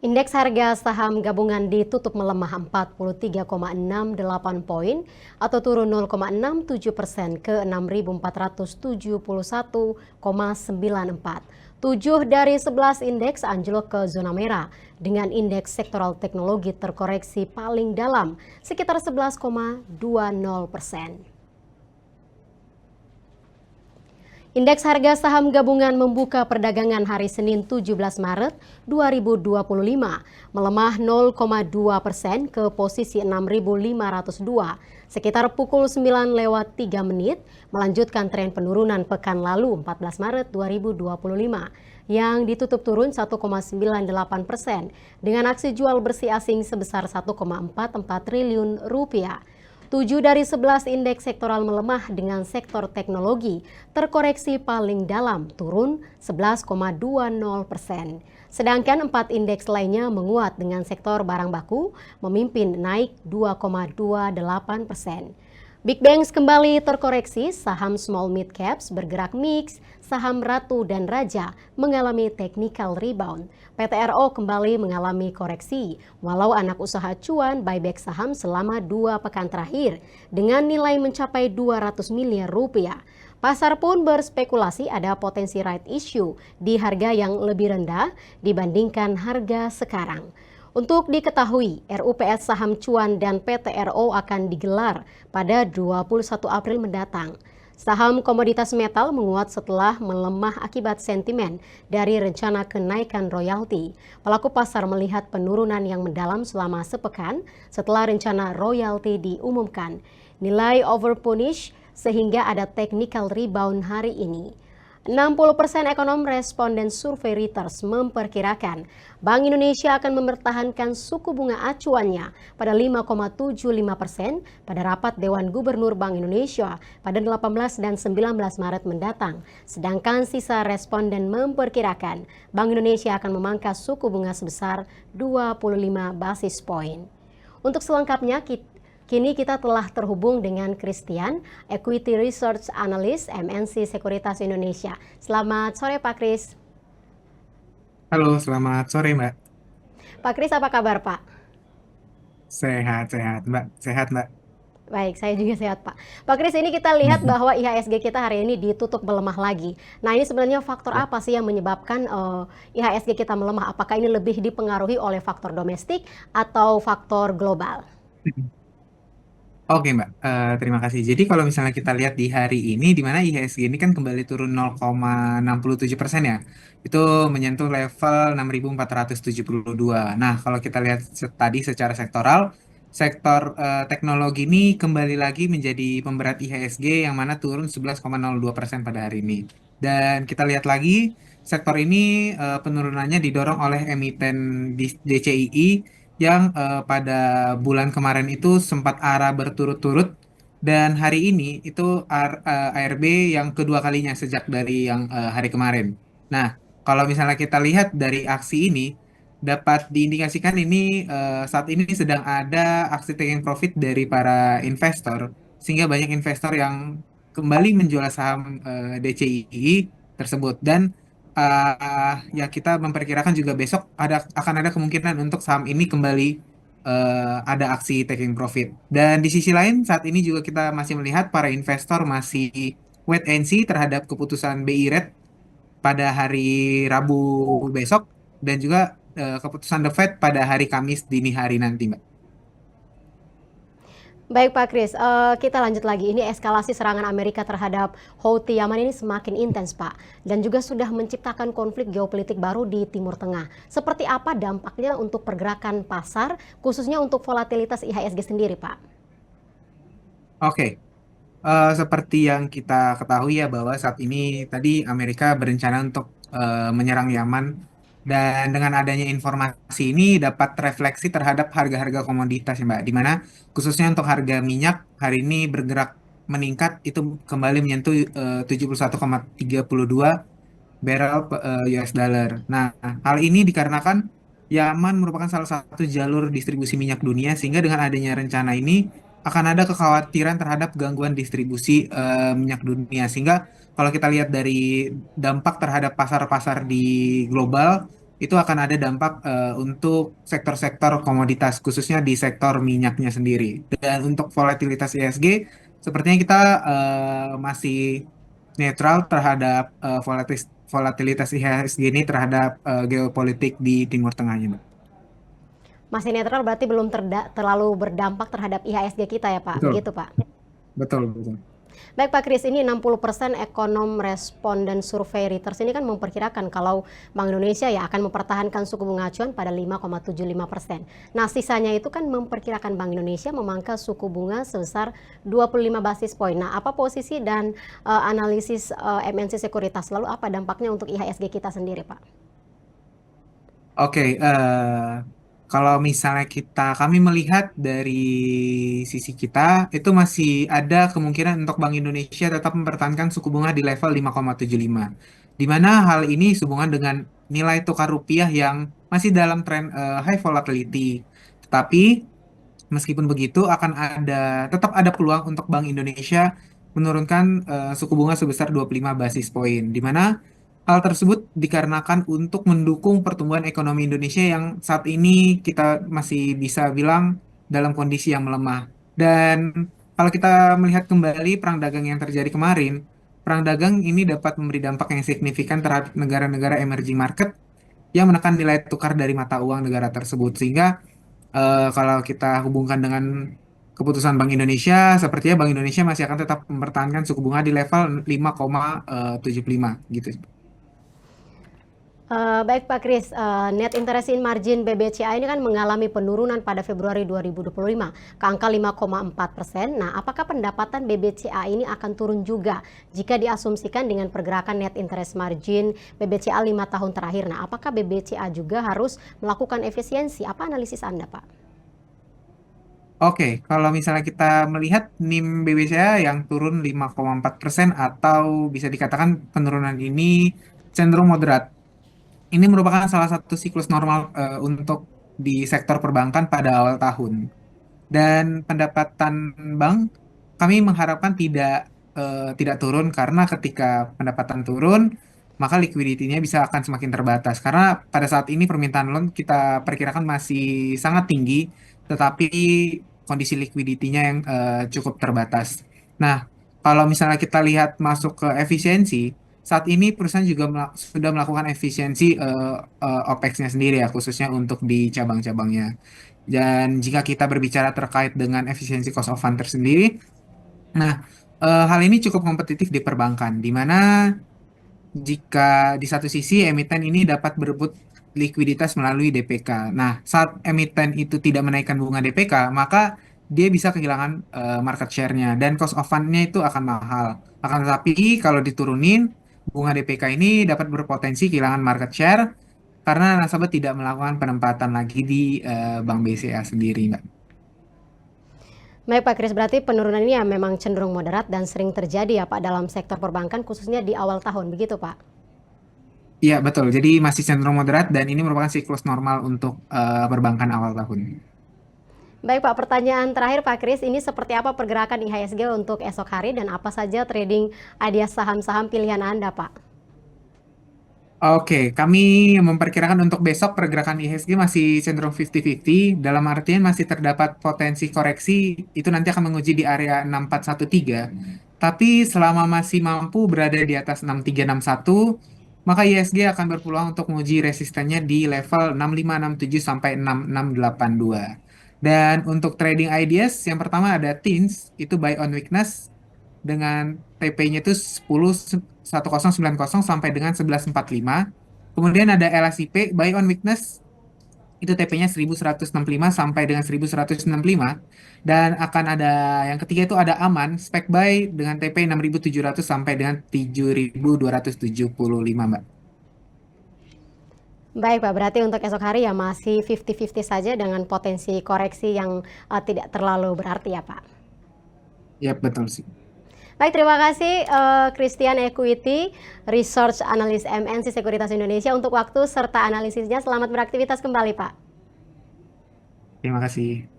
Indeks harga saham gabungan ditutup melemah 43,68 poin atau turun 0,67% ke 6.471,94. 7 dari 11 indeks anjlok ke zona merah dengan indeks sektoral teknologi terkoreksi paling dalam sekitar 11,20%. Indeks harga saham gabungan membuka perdagangan hari Senin 17 Maret 2025 melemah 0,2% ke posisi 6.502 sekitar pukul 9:03 melanjutkan tren penurunan pekan lalu 14 Maret 2025 yang ditutup turun 1,98% dengan aksi jual bersih asing sebesar 1,44 triliun rupiah. 7 dari 11 indeks sektoral melemah dengan sektor teknologi terkoreksi paling dalam turun 11,20%. Sedangkan 4 indeks lainnya menguat dengan sektor barang baku memimpin naik 2,28%. Big Banks kembali terkoreksi, saham small mid caps bergerak mix, saham Ratu dan Raja mengalami technical rebound. PTRO kembali mengalami koreksi, walau anak usaha cuan buyback saham selama 2 pekan terakhir dengan nilai mencapai 200 miliar rupiah. Pasar pun berspekulasi ada potensi right issue di harga yang lebih rendah dibandingkan harga sekarang. Untuk diketahui, RUPS saham cuan dan PTRO akan digelar pada 21 April mendatang. Saham komoditas metal menguat setelah melemah akibat sentimen dari rencana kenaikan royalti. Pelaku pasar melihat penurunan yang mendalam selama sepekan setelah rencana royalti diumumkan. Nilai overpunish sehingga ada technical rebound hari ini. 60% ekonom responden survei Reuters memperkirakan Bank Indonesia akan mempertahankan suku bunga acuannya pada 5,75% pada rapat Dewan Gubernur Bank Indonesia pada 18 dan 19 Maret mendatang. Sedangkan sisa responden memperkirakan Bank Indonesia akan memangkas suku bunga sebesar 25 basis poin. Untuk selengkapnya, kini kita telah terhubung dengan Christian, Equity Research Analyst MNC Sekuritas Indonesia. Selamat sore Pak Kris. Halo, selamat sore Mbak. Pak Kris, apa kabar Pak? Sehat-sehat Mbak. Sehat Mbak. Baik, saya juga sehat Pak. Pak Kris, ini kita lihat bahwa IHSG kita hari ini ditutup melemah lagi. Nah, ini sebenarnya faktor Ya. apa sih yang menyebabkan IHSG kita melemah? Apakah ini lebih dipengaruhi oleh faktor domestik atau faktor global? Oke Mbak, terima kasih. Jadi kalau misalnya kita lihat di hari ini, di mana IHSG ini kan kembali turun 0,67% ya. Itu menyentuh level 6.472. Nah, kalau kita lihat tadi secara sektoral, sektor teknologi ini kembali lagi menjadi pemberat IHSG yang mana turun 11,02% pada hari ini. Dan kita lihat lagi, sektor ini penurunannya didorong oleh emiten DCII yang pada bulan kemarin itu sempat ARA berturut-turut dan hari ini itu ARB yang kedua kalinya sejak dari yang hari kemarin. Nah, kalau misalnya kita lihat dari aksi ini dapat diindikasikan ini saat ini sedang ada aksi taking profit dari para investor sehingga banyak investor yang kembali menjual saham DCII tersebut dan ya kita memperkirakan juga besok akan ada kemungkinan untuk saham ini kembali ada aksi taking profit. Dan di sisi lain saat ini juga kita masih melihat para investor masih wait and see terhadap keputusan BI Rate pada hari Rabu besok dan juga keputusan The Fed pada hari Kamis dini hari nanti, Mbak. Baik Pak Kris, kita lanjut lagi. Ini eskalasi serangan Amerika terhadap Houthi Yaman ini semakin intens Pak. Dan juga sudah menciptakan konflik geopolitik baru di Timur Tengah. Seperti apa dampaknya untuk pergerakan pasar, khususnya untuk volatilitas IHSG sendiri Pak? Oke, seperti yang kita ketahui ya bahwa saat ini tadi Amerika berencana untuk menyerang Yaman dan dengan adanya informasi ini dapat refleksi terhadap harga-harga komoditas ya Mbak, di mana khususnya untuk harga minyak hari ini bergerak meningkat itu kembali menyentuh 71,32 barrel US dollar. Nah, hal ini dikarenakan Yaman merupakan salah satu jalur distribusi minyak dunia sehingga dengan adanya rencana ini akan ada kekhawatiran terhadap gangguan distribusi minyak dunia sehingga kalau kita lihat dari dampak terhadap pasar-pasar di global itu akan ada dampak untuk sektor-sektor komoditas, khususnya di sektor minyaknya sendiri. Dan untuk volatilitas IHSG, sepertinya kita masih netral terhadap volatilitas IHSG ini terhadap geopolitik di Timur Tengahnya, Mbak. Masih netral berarti belum terlalu berdampak terhadap IHSG kita ya Pak, Betul, begitu Pak? betul, betul. Baik Pak Kris, ini 60% ekonom responden survei Reuters ini kan memperkirakan kalau Bank Indonesia ya akan mempertahankan suku bunga acuan pada 5,75%. Nah sisanya itu kan memperkirakan Bank Indonesia memangkas suku bunga sebesar 25 basis poin. Nah apa posisi dan analisis MNC Sekuritas, lalu apa dampaknya untuk IHSG kita sendiri Pak? Oke, kalau misalnya kami melihat dari sisi kita, itu masih ada kemungkinan untuk Bank Indonesia tetap mempertahankan suku bunga di level 5,75. Di mana hal ini sehubungan dengan nilai tukar rupiah yang masih dalam tren high volatility. Tetapi meskipun begitu tetap ada peluang untuk Bank Indonesia menurunkan suku bunga sebesar 25 basis poin, di mana hal tersebut dikarenakan untuk mendukung pertumbuhan ekonomi Indonesia yang saat ini kita masih bisa bilang dalam kondisi yang melemah. Dan kalau kita melihat kembali perang dagang yang terjadi kemarin, perang dagang ini dapat memberi dampak yang signifikan terhadap negara-negara emerging market yang menekan nilai tukar dari mata uang negara tersebut. Sehingga kalau kita hubungkan dengan keputusan Bank Indonesia, sepertinya Bank Indonesia masih akan tetap mempertahankan suku bunga di level 5,75 gitu. Baik Pak Kris, net interest margin BBCA ini kan mengalami penurunan pada Februari 2025 ke angka 5,4%. Nah, apakah pendapatan BBCA ini akan turun juga jika diasumsikan dengan pergerakan net interest margin BBCA 5 tahun terakhir? Nah, apakah BBCA juga harus melakukan efisiensi? Apa analisis Anda, Pak? Oke, kalau misalnya kita melihat NIM BBCA yang turun 5,4% atau bisa dikatakan penurunan ini cenderung moderat. Ini merupakan salah satu siklus normal untuk di sektor perbankan pada awal tahun. Dan pendapatan bank kami mengharapkan tidak turun karena ketika pendapatan turun, maka likuiditinya bisa akan semakin terbatas. Karena pada saat ini permintaan loan kita perkirakan masih sangat tinggi, tetapi kondisi likuiditinya yang cukup terbatas. Nah, kalau misalnya kita lihat masuk ke efisiensi, saat ini perusahaan juga sudah melakukan efisiensi OPEX-nya sendiri ya, khususnya untuk di cabang-cabangnya. Dan jika kita berbicara terkait dengan efisiensi cost of fund tersendiri, nah hal ini cukup kompetitif di perbankan, di mana jika di satu sisi emiten ini dapat berebut likuiditas melalui DPK. Nah, saat emiten itu tidak menaikkan bunga DPK, maka dia bisa kehilangan market share-nya dan cost of fund-nya itu akan mahal. Akan tetapi kalau diturunin, bunga DPK ini dapat berpotensi kehilangan market share karena nasabah tidak melakukan penempatan lagi di Bank BCA sendiri, Mbak. Baik Pak Kris, berarti penurunan ini ya memang cenderung moderat dan sering terjadi ya Pak dalam sektor perbankan khususnya di awal tahun, begitu Pak? Iya, betul. Jadi masih cenderung moderat dan ini merupakan siklus normal untuk perbankan awal tahun. Baik Pak, pertanyaan terakhir Pak Kris, ini seperti apa pergerakan IHSG untuk esok hari dan apa saja trading idea saham-saham pilihan Anda Pak? Oke, kami memperkirakan untuk besok pergerakan IHSG masih cenderung 50-50, dalam artian masih terdapat potensi koreksi, itu nanti akan menguji di area 6413. Tapi selama masih mampu berada di atas 6361, maka IHSG akan berpeluang untuk menguji resistennya di level 6567 sampai 6682. Dan untuk trading ideas, yang pertama ada TINS, itu buy on weakness, dengan TP-nya itu 1090 sampai dengan 1145. Kemudian ada LSIP buy on weakness, itu TP-nya 1165 sampai dengan 1165. Dan akan ada yang ketiga itu ada aman spec buy dengan TP 6700 sampai dengan 7275, Mbak. Baik Pak, berarti untuk esok hari ya masih 50-50 saja dengan potensi koreksi yang tidak terlalu berarti ya Pak? Ya, betul sih. Baik, terima kasih Christian Equity, Research Analyst MNC Sekuritas Indonesia untuk waktu serta analisisnya. Selamat beraktivitas kembali Pak. Terima kasih.